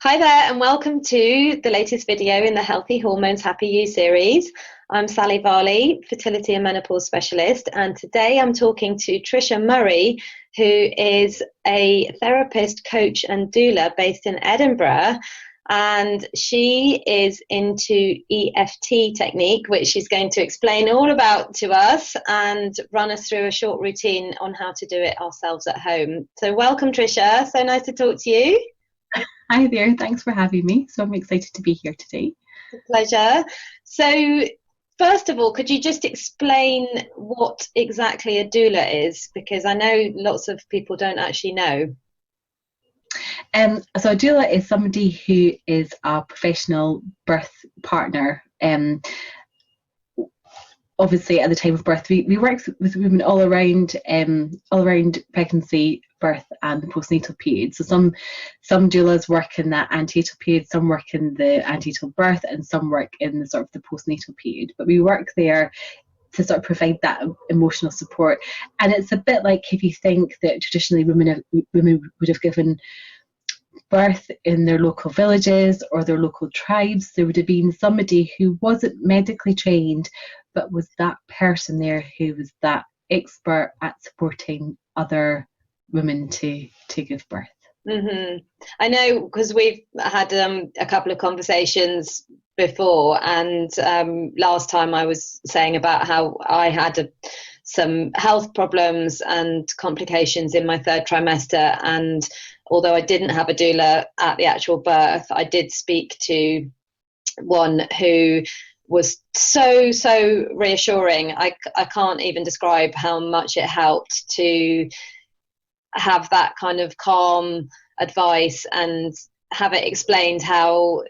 Hi there, and welcome to the latest video in the Healthy Hormones Happy You series. I'm Sally Varley, fertility and menopause specialist, and today I'm talking to Tricia Murray, who is a therapist, coach, and doula based in Edinburgh. And she is into EFT technique, which she's going to explain all about to us and run us through a short routine on how to do it ourselves at home. So welcome, Tricia. So nice to talk to you. Hi there, thanks for having me. So I'm excited to be here today. Pleasure. So first of all, could you just explain what exactly a doula is? Because I know lots of people don't actually know. So a doula is somebody who is a professional birth partner. Obviously, at the time of birth, we work with women all around pregnancy, birth, and the postnatal period. So some doulas work in that antenatal period, some work in the antenatal birth, and some work in the sort of the postnatal period. But we work there to sort of provide that emotional support. And it's a bit like if you think that traditionally women would have given birth in their local villages or their local tribes, there would have been somebody who wasn't medically trained, but was that person there who was that expert at supporting other women to give birth. Mm-hmm. I know, because we've had a couple of conversations before, and last time I was saying about how I had some health problems and complications in my third trimester, and although I didn't have a doula at the actual birth, I did speak to one who was so reassuring. I can't even describe how much it helped to have that kind of calm advice and have it explained how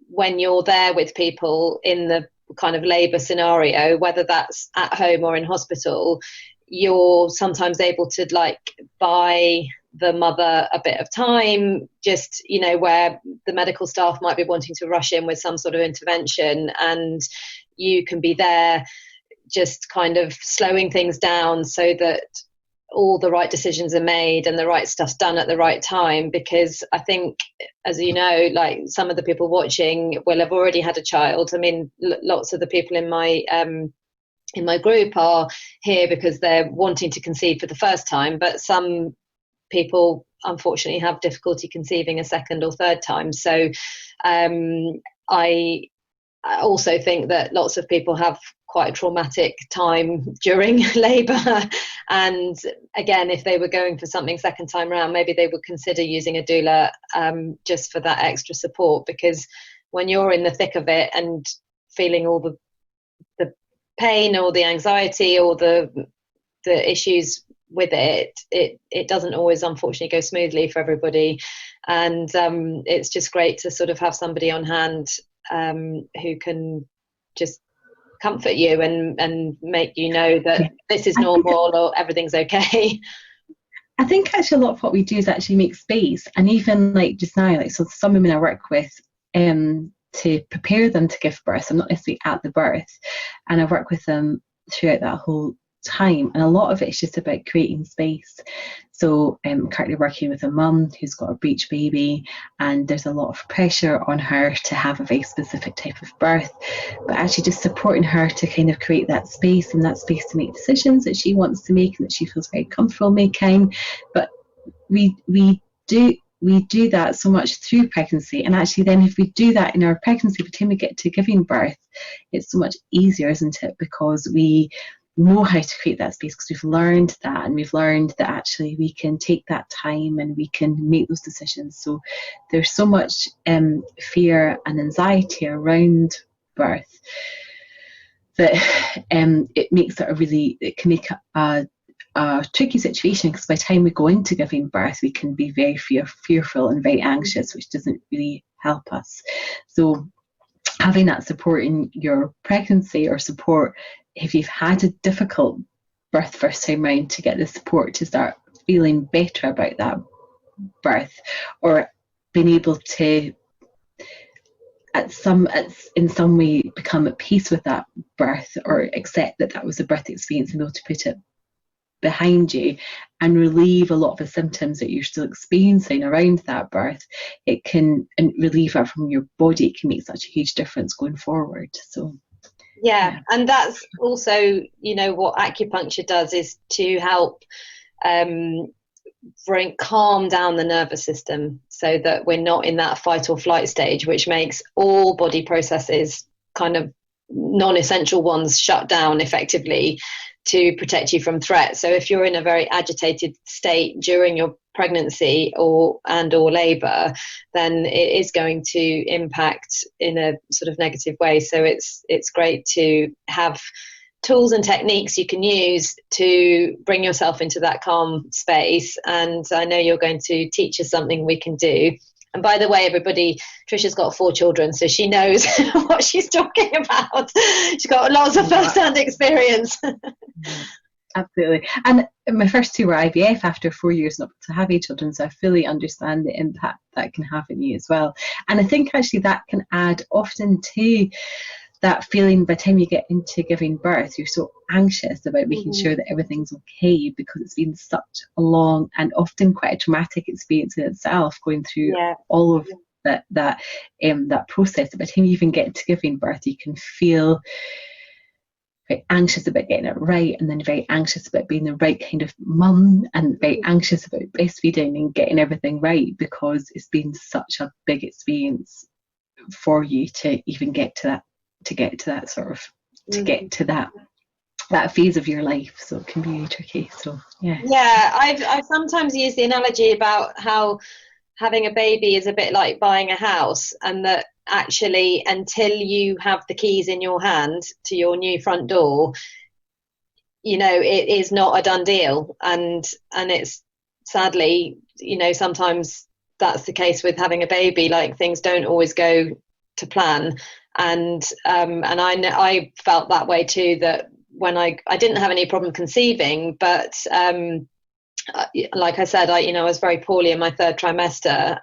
when you're there with people in the kind of labour scenario, whether that's at home or in hospital, you're sometimes able to like buy the mother a bit of time, just, you know, where the medical staff might be wanting to rush in with some sort of intervention, and you can be there just kind of slowing things down so that all the right decisions are made and the right stuff's done at the right time. Because I think, as you know, like some of the people watching will have already had a child. I mean, lots of the people in my group are here because they're wanting to conceive for the first time, but some people unfortunately have difficulty conceiving a second or third time. So I also think that lots of people have quite a traumatic time during labour, and again, if they were going for something second time round, maybe they would consider using a doula just for that extra support, because when you're in the thick of it and feeling all the pain or the anxiety or the issues with it doesn't always unfortunately go smoothly for everybody, and it's just great to sort of have somebody on hand who can just comfort you and make you know that this is normal or everything's okay. I think actually a lot of what we do is actually make space, and even like just now, like, so some women I work with to prepare them to give birth. I'm not necessarily at the birth, and I work with them throughout that whole time, and a lot of it's just about creating space. So I'm currently working with a mum who's got a breech baby, and there's a lot of pressure on her to have a very specific type of birth, but actually just supporting her to kind of create that space, and that space to make decisions that she wants to make and that she feels very comfortable making. But we do that so much through pregnancy, and actually then if we do that in our pregnancy, by the time we get to giving birth, it's so much easier, isn't it? Because we know how to create that space, because we've learned that, and we've learned that actually we can take that time and we can make those decisions. So there's so much fear and anxiety around birth that it makes it can make a tricky situation, because by the time we go into giving birth, we can be very fearful and very anxious, which doesn't really help us. So having that support in your pregnancy, or support if you've had a difficult birth first time round, to get the support to start feeling better about that birth, or being able to in some way become at peace with that birth, or accept that that was a birth experience and be able to put it behind you and relieve a lot of the symptoms that you're still experiencing around that birth, it can, and relieve that from your body, it can make such a huge difference going forward. So yeah, and that's also, you know, what acupuncture does is to help calm down the nervous system, so that we're not in that fight or flight stage, which makes all body processes, kind of non-essential ones, shut down effectively to protect you from threat. So if you're in a very agitated state during your pregnancy or labour, then it is going to impact in a sort of negative way. So it's great to have tools and techniques you can use to bring yourself into that calm space. And I know you're going to teach us something we can do. And by the way, everybody, Tricia's got 4 children, so she knows what she's talking about. She's got lots of first-hand experience. Absolutely. And my first 2 were IVF after 4 years not to have children, so I fully understand the impact that can have on you as well. And I think actually that can add often to that feeling by the time you get into giving birth, you're so anxious about making sure that everything's okay, because it's been such a long and often quite a traumatic experience in itself, going through all of that process. By the time you even get to giving birth, you can feel very anxious about getting it right, and then very anxious about being the right kind of mum, and very anxious about breastfeeding and getting everything right, because it's been such a big experience for you to even get to that, that phase of your life. So it can be really tricky. So I've sometimes used the analogy about how having a baby is a bit like buying a house, and that actually until you have the keys in your hand to your new front door, you know, it is not a done deal. And it's sadly, you know, sometimes that's the case with having a baby. Like, things don't always go to plan. And I felt that way too, that when I didn't have any problem conceiving, but like I said, I was very poorly in my 3rd trimester,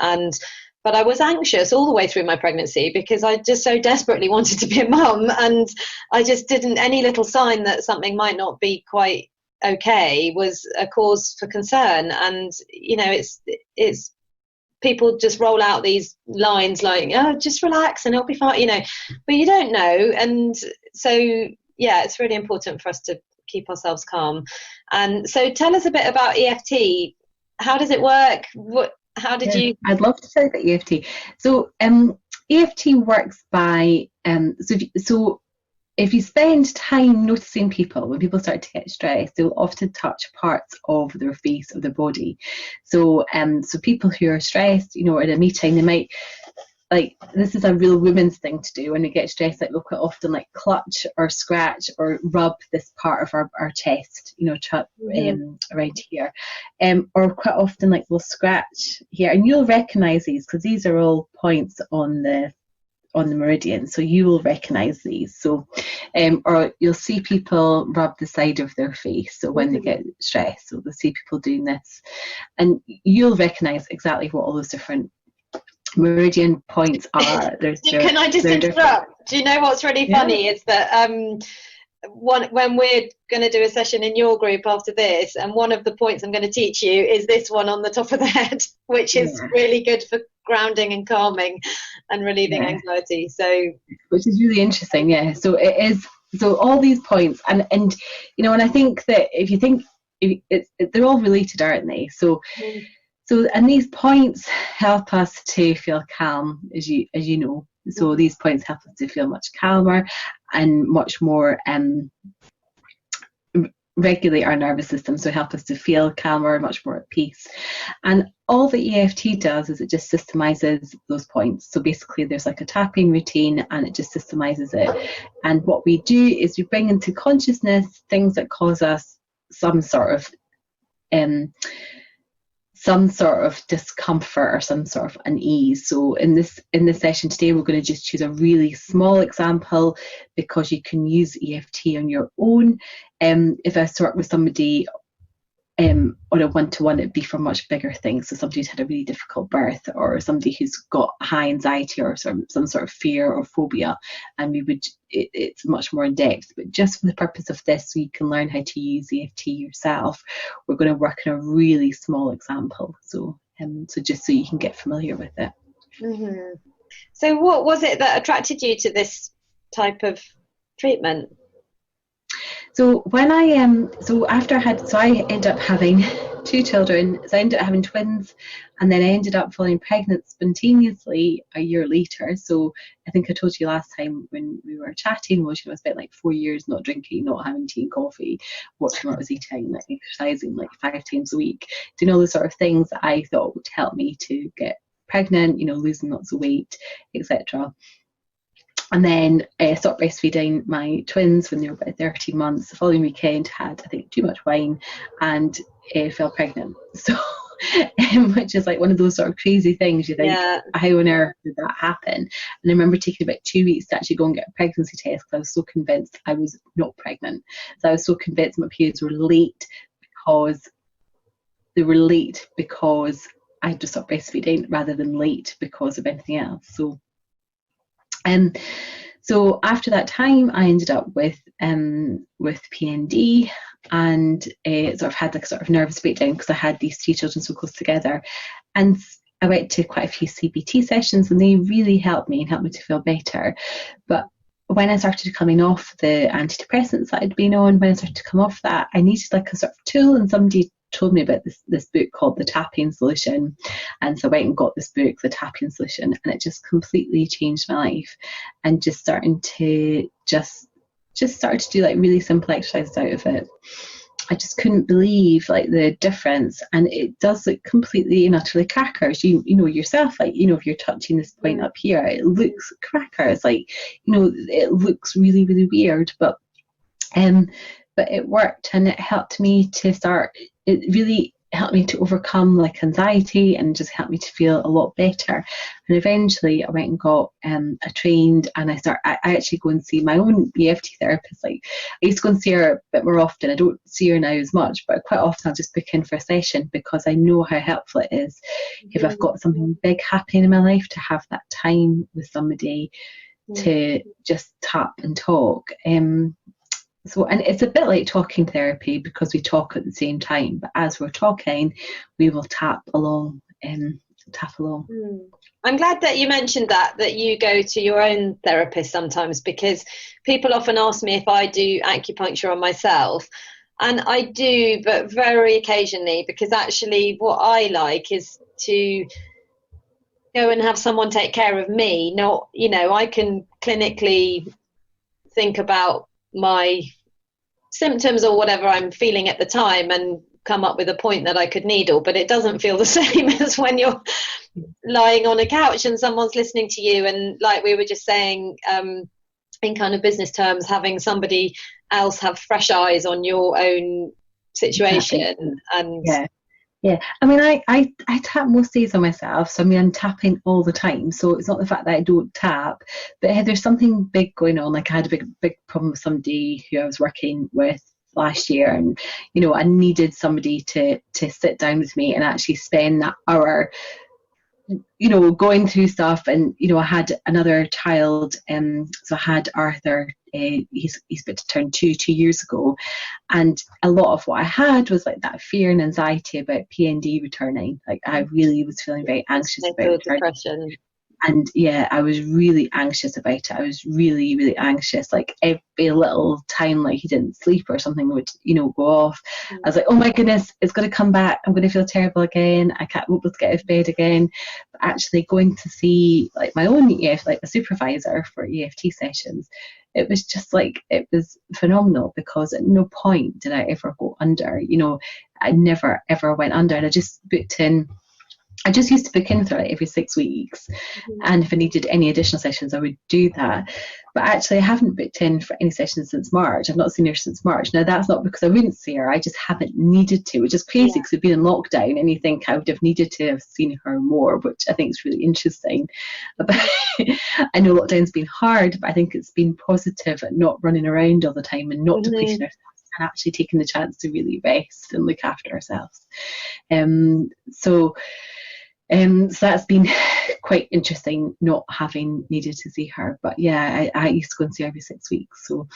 but I was anxious all the way through my pregnancy, because I just so desperately wanted to be a mum, and I just didn't, any little sign that something might not be quite okay was a cause for concern. And you know, it's people just roll out these lines like, oh, just relax and it'll be fine, you know, but you don't know. And so yeah, it's really important for us to keep ourselves calm. And so tell us a bit about EFT. How does it work? How did you? I'd love to say about EFT. So EFT works by so if you spend time noticing people, when people start to get stressed, they'll often touch parts of their face, of their body. So so people who are stressed, you know, at a meeting, they might, like, this is a real women's thing to do when they get stressed, like they'll quite often like clutch or scratch or rub this part of our chest, you know, around here, or quite often like we'll scratch here, and you'll recognize these because these are all points on the meridian, so you will recognize these. So or you'll see people rub the side of their face, so when they get stressed, so they'll see people doing this, and you'll recognize exactly what all those different meridian points are. Can I just interrupt? Do you know what's really funny is that when we're going to do a session in your group after this, and one of the points I'm going to teach you is this one on the top of the head, which is really good for grounding and calming and relieving anxiety. So, which is really interesting. So it is, so all these points, and you know, and I think that if you think they're all related, aren't they? So and these points help us to feel calm, as you know. So these points help us to feel much calmer and much more regulate our nervous system, so help us to feel calmer, much more at peace. And all the EFT does is it just systemizes those points. So basically there's like a tapping routine, and it just systemizes it. And what we do is we bring into consciousness things that cause us some sort of discomfort or some sort of unease. So in this session today, we're going to just choose a really small example, because you can use EFT on your own. If I work with somebody on a one-to-one, it'd be for much bigger things. So somebody who's had a really difficult birth, or somebody who's got high anxiety or some sort of fear or phobia, and it's much more in depth. But just for the purpose of this, so you can learn how to use EFT yourself, we're going to work on a really small example. So just so you can get familiar with it. Mm-hmm. So what was it that attracted you to this type of treatment? So when I ended up having 2 children. So I ended up having twins, and then I ended up falling pregnant spontaneously a year later. So I think I told you last time when we were chatting, I spent like 4 years not drinking, not having tea and coffee, watching what I was eating, like exercising like 5 times a week, doing all the sort of things that I thought would help me to get pregnant, losing lots of weight, etc. And then I stopped breastfeeding my twins when they were about 13 months. The following weekend, had, I think, too much wine and fell pregnant. So, which is like one of those sort of crazy things. You think, how on earth did that happen? And I remember taking about 2 weeks to actually go and get a pregnancy test, because I was so convinced I was not pregnant. So I was so convinced my periods were late because I just stopped breastfeeding, rather than late because of anything else. So after that time, I ended up with PND, and sort of had like a sort of nervous breakdown because I had these 3 children so close together. And I went to quite a few CBT sessions, and they really helped me to feel better. But when I started coming off the antidepressants that I'd been on, when I started to come off that, I needed like a sort of tool, and somebody told me about this book called The Tapping Solution. And so I went and got this book, The Tapping Solution, and it just completely changed my life. And just starting to started to do like really simple exercises out of it. I just couldn't believe like the difference, and it does look completely and utterly crackers. You know yourself, like, if you're touching this point up here, it looks crackers, like, it looks really, really weird, but it worked, and it helped me to start. It really helped me to overcome like anxiety, and just helped me to feel a lot better. And eventually I went and got trained, and I actually go and see my own EFT therapist. Like, I used to go and see her a bit more often. I don't see her now as much, but quite often I'll just book in for a session, because I know how helpful it is if I've got something big happening in my life, to have that time with somebody to just tap and talk. So, and it's a bit like talking therapy, because we talk at the same time, but as we're talking, we will tap along. I'm glad that you mentioned that you go to your own therapist sometimes, because people often ask me if I do acupuncture on myself, and I do, but very occasionally, because actually what I like is to go and have someone take care of me. Not, I can clinically think about my symptoms or whatever I'm feeling at the time and come up with a point that I could needle, but it doesn't feel the same as when you're lying on a couch and someone's listening to you, and like we were just saying, in kind of business terms, having somebody else have fresh eyes on your own situation. Exactly. And yeah, I mean, I tap most days on myself, so I mean, I'm tapping all the time, so it's not the fact that I don't tap, but if there's something big going on, like I had a big problem with somebody who I was working with last year, and I needed somebody to sit down with me and actually spend that hour going through stuff. And I had another child, so I had Arthur. He's about to turn 2 years ago, and a lot of what I had was like that fear and anxiety about PND returning. Like, I really was feeling very anxious about depression. And I was really anxious about it. I was really, really anxious. Like, every little time like he didn't sleep or something would, go off. I was like, oh my goodness, it's going to come back. I'm going to feel terrible again. I won't be able to get out of bed again. But actually going to see like my own EFT, like a supervisor for EFT sessions, it was just like, it was phenomenal, because at no point did I ever go under. I never ever went under, and I just used to book in for like every 6 weeks, and if I needed any additional sessions, I would do that. But actually, I haven't booked in for any sessions since March. I've not seen her since March. Now, that's not because I wouldn't see her. I just haven't needed to, which is crazy, because we've been in lockdown, and you think I would have needed to have seen her more, which I think is really interesting. But I know lockdown's been hard, but I think it's been positive at not running around all the time and not depleting ourselves and actually taking the chance to really rest and look after ourselves. So that's been quite interesting, not having needed to see her. But yeah, I used to go and see her every 6 weeks. So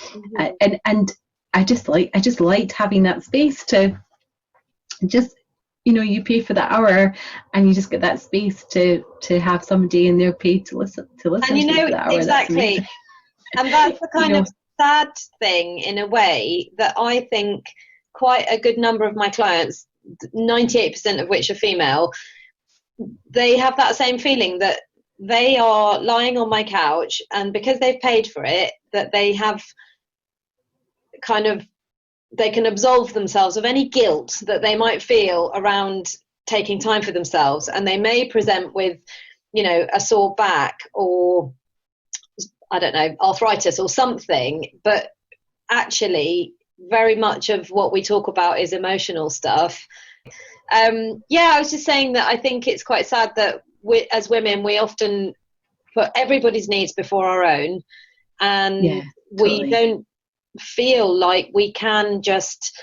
and I just liked having that space to just, you pay for that hour and you just get that space to have somebody in there paid to listen and to you for that hour. Exactly. And that's the kind of sad thing in a way that I think quite a good number of my clients, 98% of which are female, they have that same feeling that they are lying on my couch, and because they've paid for it, that they have they can absolve themselves of any guilt that they might feel around taking time for themselves. And they may present with, a sore back or, I don't know, arthritis or something, but actually very much of what we talk about is emotional stuff. I was just saying that I think it's quite sad that we, as women, we often put everybody's needs before our own, and we don't feel like we can just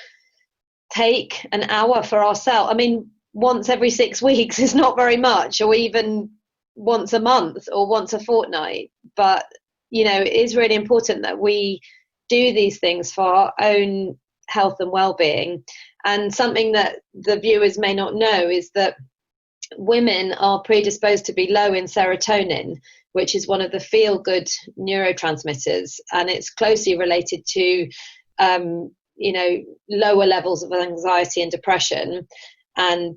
take an hour for ourselves. I mean, once every 6 weeks is not very much, or even once a month or once a fortnight, but it is really important that we do these things for our own health and well-being. And something that the viewers may not know is that women are predisposed to be low in serotonin, which is one of the feel-good neurotransmitters, and it's closely related to lower levels of anxiety and depression and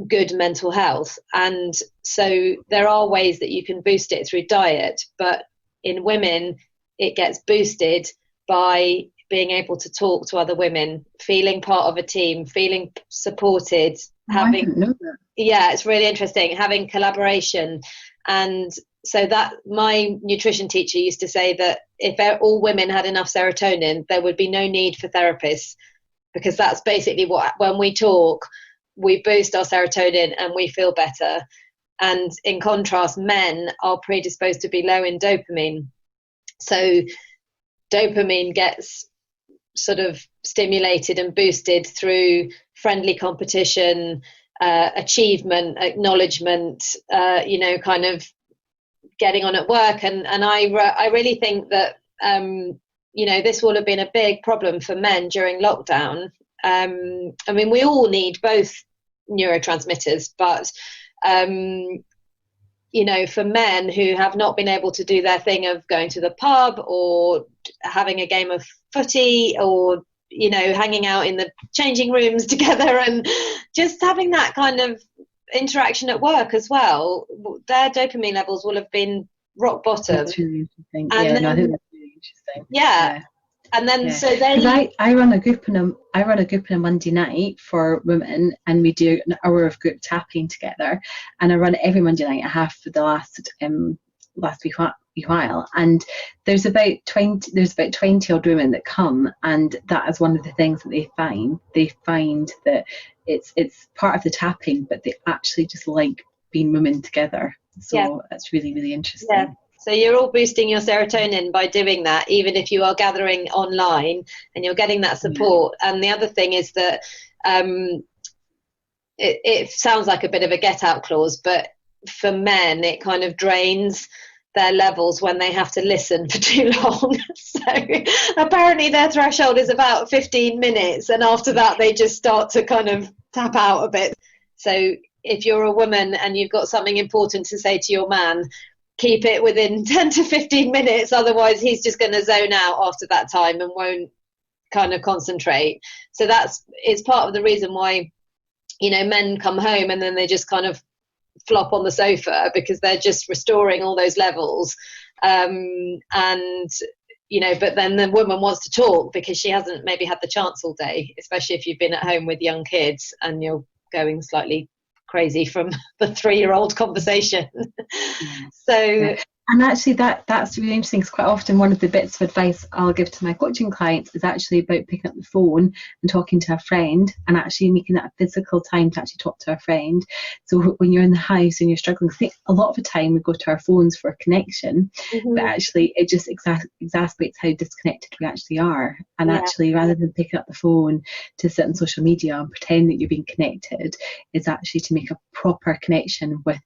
good mental health. And so there are ways that you can boost it through diet, but in women it gets boosted by being able to talk to other women, feeling part of a team, feeling supported, I didn't know that. It's really interesting, having collaboration. And so that my nutrition teacher used to say that if all women had enough serotonin, there would be no need for therapists, because that's basically what, when we talk, we boost our serotonin and we feel better. And in contrast, men are predisposed to be low in dopamine. So dopamine gets sort of stimulated and boosted through friendly competition, achievement, acknowledgement, kind of getting on at work. And I really think that, this will have been a big problem for men during lockdown. I mean, we all need both neurotransmitters, but, for men who have not been able to do their thing of going to the pub or having a game of footy or, hanging out in the changing rooms together and just having that kind of interaction at work as well, their dopamine levels will have been rock bottom. That's really interesting. And I think that's really interesting. And then so they I run a group on a Monday night for women, and we do an hour of group tapping together, and I run it every Monday night. I have for the last wee while, and there's about 20 odd women that come, and that is one of the things that they find that it's part of the tapping, but they actually just like being women together. So that's really, really interesting. So you're all boosting your serotonin by doing that, even if you are gathering online and you're getting that support. And the other thing is that it sounds like a bit of a get out clause, but for men it kind of drains their levels when they have to listen for too long. So apparently their threshold is about 15 minutes, and after that they just start to kind of tap out a bit. So if you're a woman and you've got something important to say to your man, keep it within 10 to 15 minutes, otherwise he's just going to zone out after that time and won't kind of concentrate. So it's part of the reason why, men come home and then they just kind of flop on the sofa, because they're just restoring all those levels. But then the woman wants to talk because she hasn't maybe had the chance all day, especially if you've been at home with young kids and you're going slightly crazy from the 3-year-old conversation. So And actually, that's really interesting, because quite often one of the bits of advice I'll give to my coaching clients is actually about picking up the phone and talking to a friend, and actually making that a physical time to actually talk to a friend. So when you're in the house and you're struggling, I think a lot of the time we go to our phones for a connection, but actually it just exacerbates how disconnected we actually are. And actually, rather than picking up the phone to sit on social media and pretend that you're being connected, is actually to make a proper connection with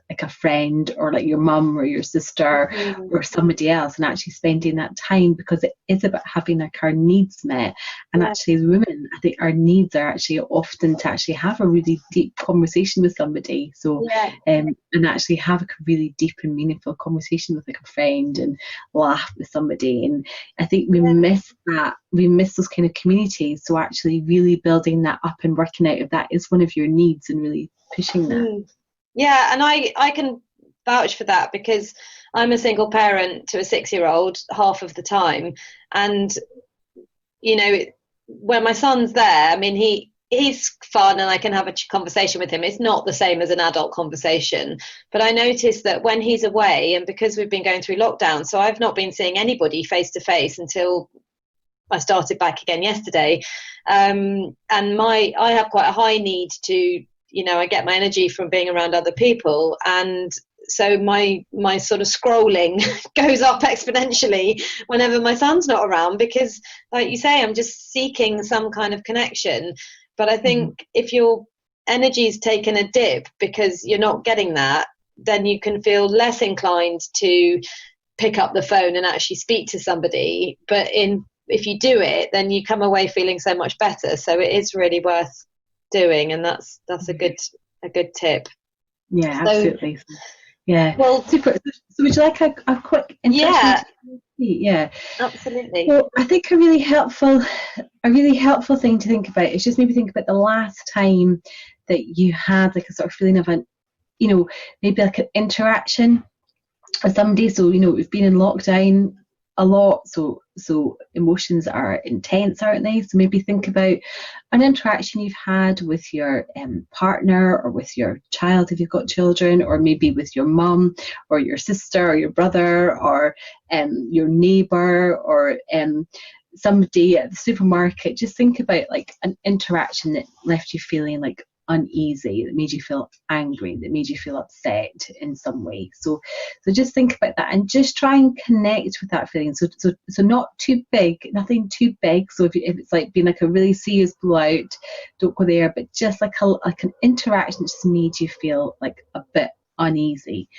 like a friend, or like your mum or your sister or somebody else, and actually spending that time, because it is about having like our needs met. And actually, as women, I think our needs are actually often to actually have a really deep conversation with somebody. So and actually have a really deep and meaningful conversation with like a friend, and laugh with somebody. And I think we miss that. We miss those kind of communities. So actually really building that up and working out if that is one of your needs, and really pushing that. Yeah, and I can vouch for that, because I'm a single parent to a 6-year-old half of the time. And, you know, when my son's there, I mean, he's fun and I can have a conversation with him. It's not the same as an adult conversation. But I noticed that when he's away, and because we've been going through lockdown, so I've not been seeing anybody face to face until I started back again yesterday. And I have quite a high need to, I get my energy from being around other people, and so my sort of scrolling goes up exponentially whenever my son's not around, because, like you say, I'm just seeking some kind of connection. But I think if your energy's taken a dip because you're not getting that, then you can feel less inclined to pick up the phone and actually speak to somebody. But if you do it, then you come away feeling so much better. So it is really worth doing, and that's a good tip. Yeah, absolutely. Yeah. Well, super. So would you like a quick introduction? Yeah, absolutely. Well, I think a really helpful thing to think about is just maybe think about the last time that you had like a sort of feeling of maybe like an interaction with somebody. So we've been in lockdown a lot, so emotions are intense, aren't they? So maybe think about an interaction you've had with your partner, or with your child if you've got children, or maybe with your mum or your sister or your brother, or your neighbour, or somebody at the supermarket. Just think about like an interaction that left you feeling like uneasy, that made you feel angry, that made you feel upset in some way. So just think about that, and just try and connect with that feeling. So not too big, nothing too big. So if it's like being like a really serious blowout, don't go there. But just like an interaction that just made you feel like a bit uneasy.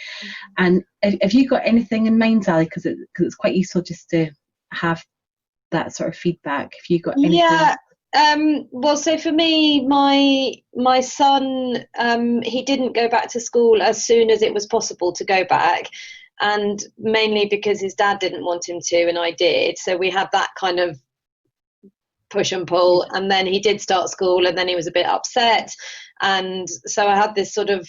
And if you got anything in mind, Sally, because it's quite useful just to have that sort of feedback. If you got anything. Well, so for me, my son, he didn't go back to school as soon as it was possible to go back, and mainly because his dad didn't want him to, and I did. So we had that kind of push and pull, and then he did start school, and then he was a bit upset, and so I had this sort of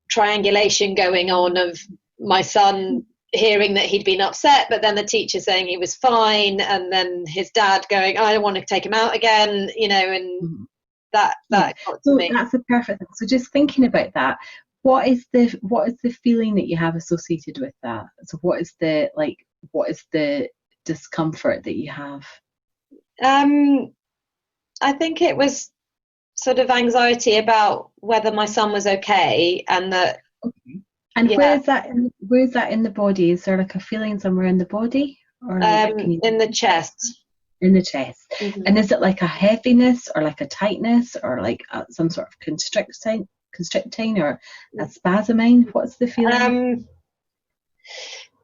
triangulation going on of my son hearing that he'd been upset, but then the teacher saying he was fine, and then his dad going, I don't want to take him out again, and that got to me. That's a perfect thing. So just thinking about that, what is the feeling that you have associated with that? So what is the discomfort that you have? I think it was sort of anxiety about whether my son was okay, and that. Okay. And where is that in the body? Is there like a feeling somewhere in the body, or in the chest? In the chest. And is it like a heaviness, or like a tightness, or like some sort of constricting, or a spasming? What's the feeling?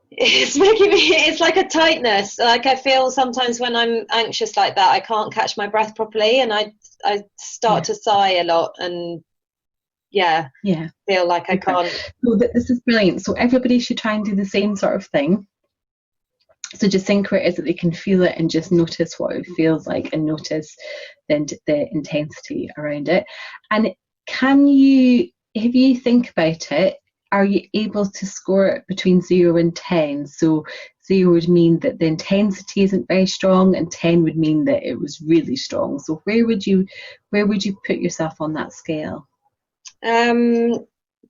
It's like a tightness. Like I feel sometimes when I'm anxious like that, I can't catch my breath properly, and I start to sigh a lot, and feel like I can't. So this is brilliant. So everybody should try and do the same sort of thing. So just think where it is that they can feel it, and just notice what it feels like, and notice the intensity around it. And if you think about it, are you able to score it between 0 and 10? So 0 would mean that the intensity isn't very strong, and 10 would mean that it was really strong. So where would you put yourself on that scale?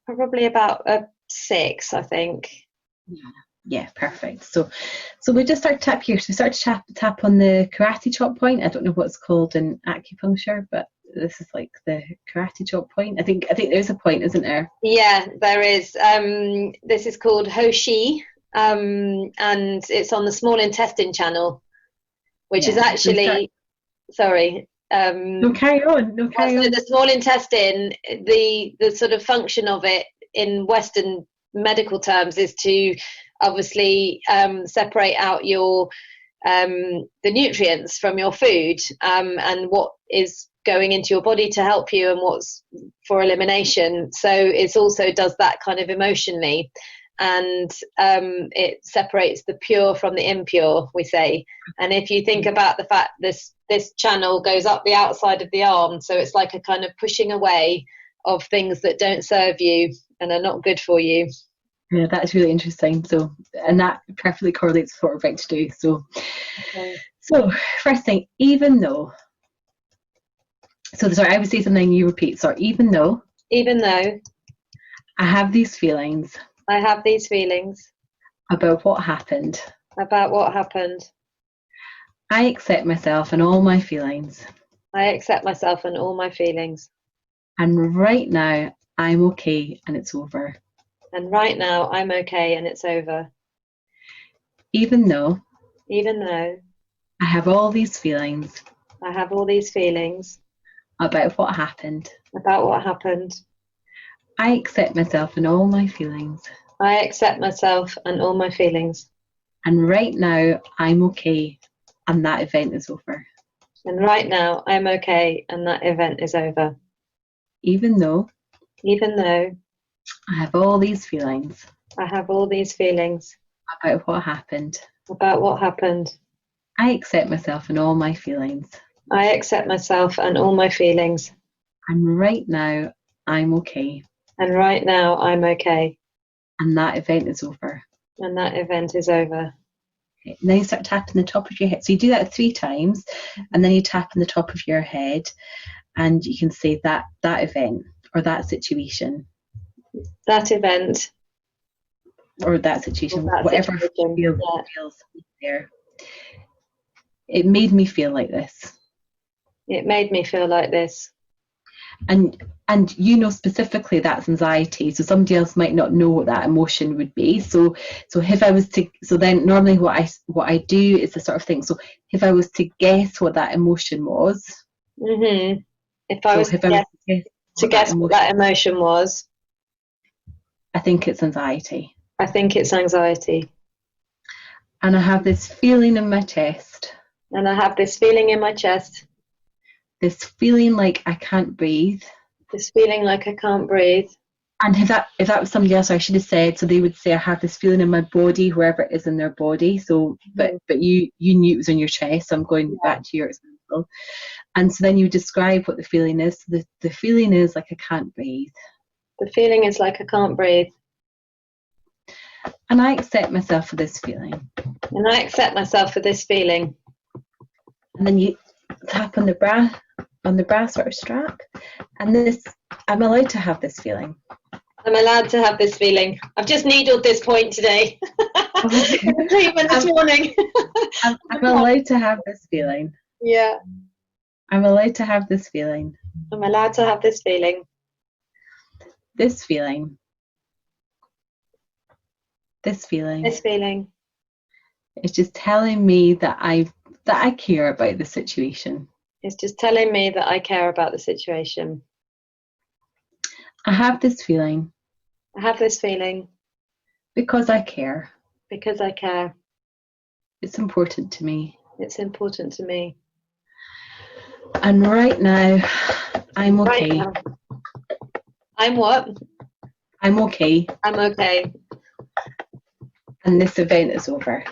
Probably about a 6, I think. Yeah, perfect. So we just start to tap here. So we start to tap on the karate chop point. I don't know what's called in acupuncture, but this is like the karate chop point. I think there's a point, isn't there? Yeah, there is. This is called Hoshi, and it's on the small intestine channel, which is actually, sorry. No, carry on. So the small intestine, the sort of function of it in Western medical terms is to obviously separate out your the nutrients from your food, and what is going into your body to help you and what's for elimination. So it also does that kind of emotionally, and it separates the pure from the impure, we say. And if you think about the fact this channel goes up the outside of the arm, so it's like a kind of pushing away of things that don't serve you and are not good for you. Yeah, that's really interesting. So, and that perfectly correlates with what we're about to do. So, So first thing, even though. So sorry, I would say something, you repeat. So even though I have these feelings about what happened, I accept myself and all my feelings. And right now I'm okay and it's over. Even though I have all these feelings about what happened, I accept myself and all my feelings. And right now I'm okay and that event is over. Even though I have all these feelings about what happened, I accept myself and all my feelings. And right now I'm okay. And that event is over. Okay. Now you start tapping the top of your head. So you do that 3 times, and then you tap on the top of your head, and you can say that event or that situation. Or that situation, whatever feels there. It made me feel like this. And you know specifically that's anxiety. So somebody else might not know what that emotion would be. So if I was to, so then normally what I do is the sort of thing. So if I was to guess what that emotion was. If I was to guess what that emotion was, I think it's anxiety. And I have this feeling in my chest. This feeling like I can't breathe. And if that was somebody else, I should have said, so they would say, I have this feeling in my body, wherever it is in their body. So, but you knew it was in your chest. So I'm going back to your example. And so then you describe what the feeling is. So the feeling is like I can't breathe. And I accept myself for this feeling. And then you tap on the bra sort of strap. And this, I'm allowed to have this feeling. I've just needled this point today. Treatment this morning. I'm allowed to have this feeling. Yeah. I'm allowed to have this feeling. This feeling is just telling me that I care about the situation. I have this feeling because I care. It's important to me. And right now I'm okay. I'm what? I'm okay. And this event is over.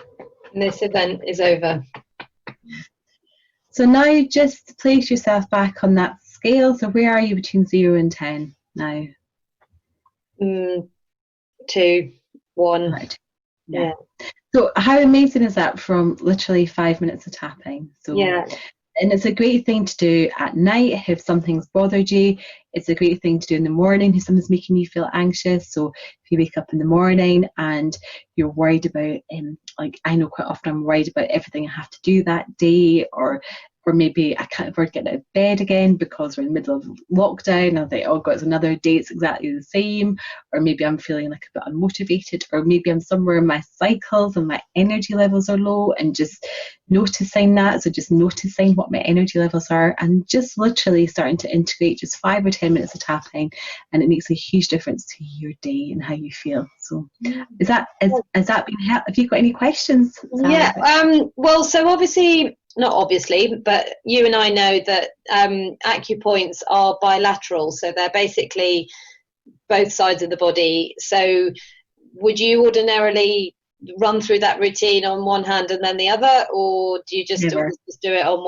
So now just place yourself back on that scale. So where are you between 0 and 10 now? 2, 1. Right. Yeah. So how amazing is that from literally 5 minutes of tapping? So yeah. And it's a great thing to do at night if something's bothered you. It's a great thing to do in the morning if something's making you feel anxious. So if you wake up in the morning and you're worried about, like I know quite often I'm worried about everything I have to do that day, or maybe I can't afford to get out of bed again because we're in the middle of lockdown and I think, oh God, it's another day, it's exactly the same. Or maybe I'm feeling like a bit unmotivated, or maybe I'm somewhere in my cycles and my energy levels are low, and just noticing that. So just noticing what my energy levels are and just literally starting to integrate just 5 or 10 minutes of tapping, and it makes a huge difference to your day and how you feel. So has that been helpful? Have you got any questions, Sarah? Yeah, well, so obviously, not obviously, but you and I know that acupoints are bilateral, so they're basically both sides of the body. So would you ordinarily run through that routine on one hand and then the other, or do you just always just do it on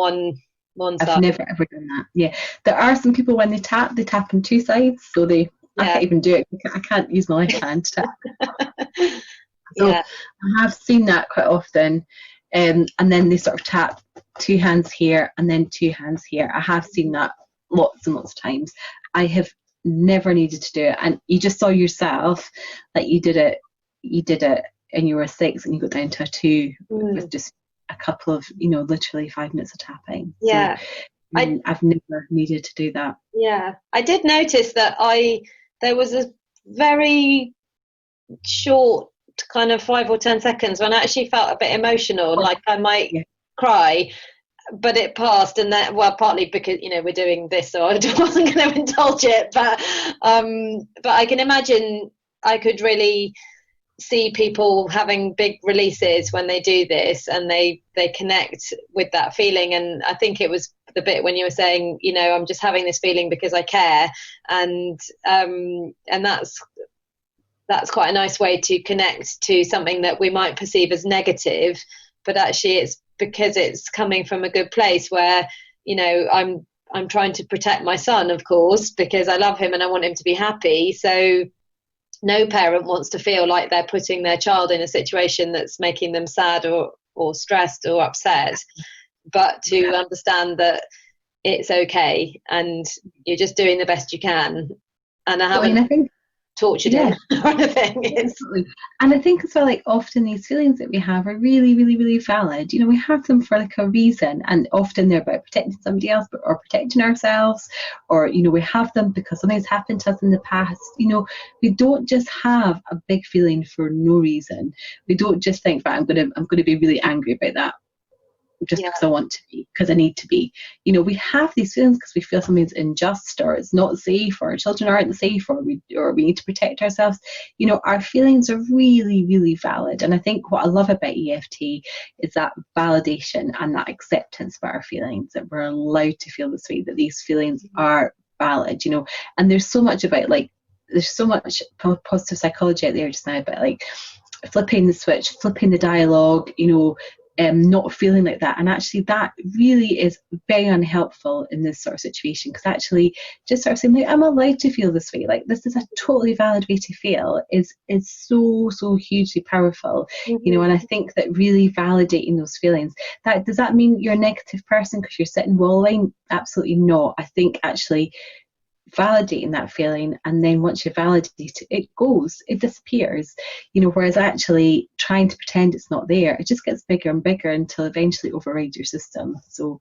one side? I've never ever done that. Yeah, there are some people when they tap on 2 sides, so I can't even do it. I can't use my left hand to tap. So I have seen that quite often. And then they sort of tap 2 hands here and then 2 hands here. I have seen that lots and lots of times. I have never needed to do it. And you just saw yourself that you did it and you were 6 and you got down to a 2 with just a couple of, literally 5 minutes of tapping. Yeah. So, I've never needed to do that. Yeah. I did notice that there was a very short kind of 5 or 10 seconds when I actually felt a bit emotional, like I might cry, but it passed. And that, well, partly because we're doing this, so I wasn't going to indulge it, but I can imagine I could really see people having big releases when they do this, and they connect with that feeling. And I think it was the bit when you were saying, I'm just having this feeling because I care, and that's quite a nice way to connect to something that we might perceive as negative, but actually it's because it's coming from a good place where, I'm trying to protect my son, of course, because I love him and I want him to be happy. So no parent wants to feel like they're putting their child in a situation that's making them sad or stressed or upset, but to understand that it's okay and you're just doing the best you can. And I haven't tortured him or anything. Absolutely. And I think as well, like often these feelings that we have are really, really, really valid. We have them for like a reason, and often they're about protecting somebody else or protecting ourselves, or we have them because something's happened to us in the past. We don't just have a big feeling for no reason. We don't just think, right, I'm gonna be really angry about that just because I want to be, because I need to be. We have these feelings because we feel something's unjust, or it's not safe, or our children aren't safe, or we need to protect ourselves. Our feelings are really, really valid. And I think what I love about EFT is that validation and that acceptance for our feelings, that we're allowed to feel this way, that these feelings are valid, and there's so much about there's so much positive psychology out there just now about flipping the switch, flipping the dialogue, not feeling like that. And actually that really is very unhelpful in this sort of situation, because actually just sort of saying, I'm allowed to feel this way, this is a totally valid way to feel, is so hugely powerful. And I think that really validating those feelings, does that mean you're a negative person because you're sitting wallowing? Absolutely not. I think actually validating that feeling, and then once you validate it, it disappears, whereas actually trying to pretend it's not there, it just gets bigger and bigger until eventually overrides your system. So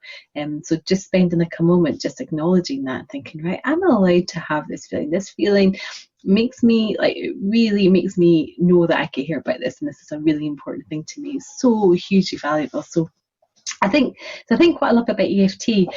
just spending a moment just acknowledging that, thinking, right, I'm allowed to have this feeling makes me really makes me know that I can hear about this, and this is a really important thing to me. It's so hugely valuable. So I think what I love about EFT,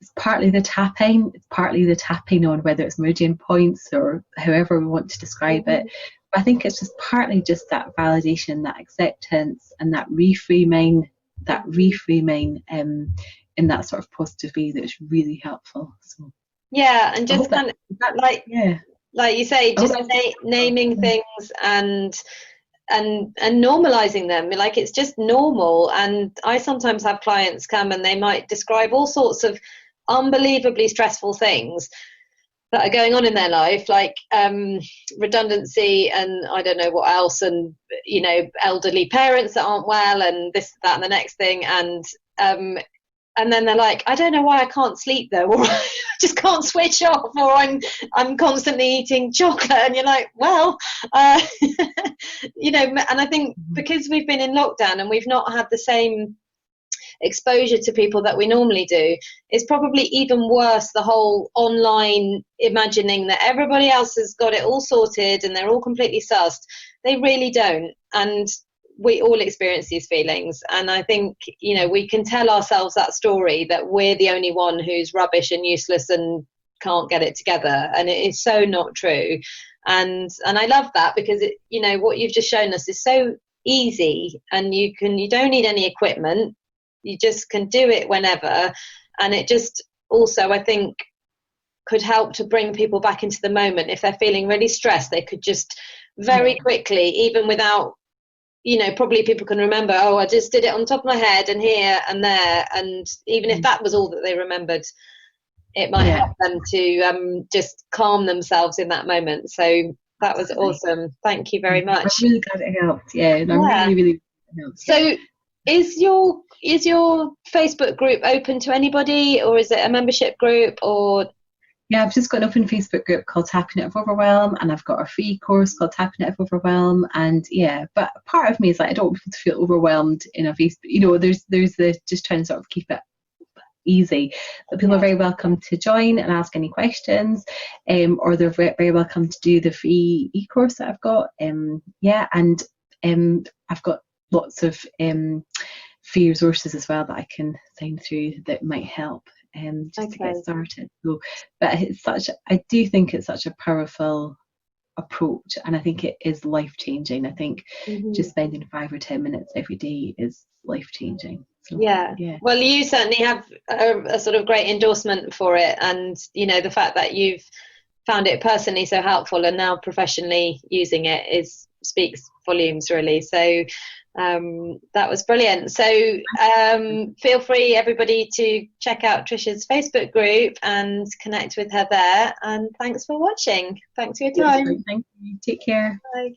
it's partly the tapping on whether it's meridian points or however we want to describe it. But I think it's just partly just that validation, that acceptance, and that reframing in that sort of positive way that's really helpful. So and just kind of like you say, just naming things and normalizing them, it's just normal. And I sometimes have clients come and they might describe all sorts of unbelievably stressful things that are going on in their life, like redundancy and I don't know what else, and elderly parents that aren't well, and this, that, and the next thing. And and then they're like, I don't know why I can't sleep though, or I just can't switch off, or I'm constantly eating chocolate. And you're like, well, you know, and I think because we've been in lockdown and we've not had the same exposure to people that we normally do, it's probably even worse, the whole online imagining that everybody else has got it all sorted and they're all completely sussed. They really don't. And we all experience these feelings, and I think, you know, we can tell ourselves that story that we're the only one who's rubbish and useless and can't get it together, and it is so not true. And I love that, because it, you know, what you've just shown us is so easy, and you don't need any equipment, you just can do it whenever. And it just also, I think, could help to bring people back into the moment. If they're feeling really stressed, they could just very quickly, even without, you know, probably people can remember, oh, I just did it on the top of my head and here and there. And even if that was all that they remembered, it might help them to just calm themselves in that moment. So that was awesome. Thank you very much. I'm really glad it helped. Yeah, and I'm really, really helped. So is your Facebook group open to anybody, or is it a membership group, or? Yeah, I've just got an open Facebook group called Tapping Out of Overwhelm, and I've got a free course called Tapping Out of Overwhelm. And yeah, but part of me is like, I don't want people to feel overwhelmed in a Facebook, you know, there's the just trying to sort of keep it easy. But people are very welcome to join and ask any questions, or they're very welcome to do the free e-course that I've got. And I've got lots of free resources as well that I can sign through that might help. Just to get started. So, but I do think it's such a powerful approach, and I think it is life-changing. I think just spending 5 or 10 minutes every day is life-changing. So, yeah. Well, you certainly have a sort of great endorsement for it, and you know, the fact that you've found it personally so helpful and now professionally using it speaks volumes, really. So that was brilliant. So feel free, everybody, to check out Tricia's Facebook group and connect with her there. And thanks for watching. Thanks for your time. Thank you. Take care. Bye.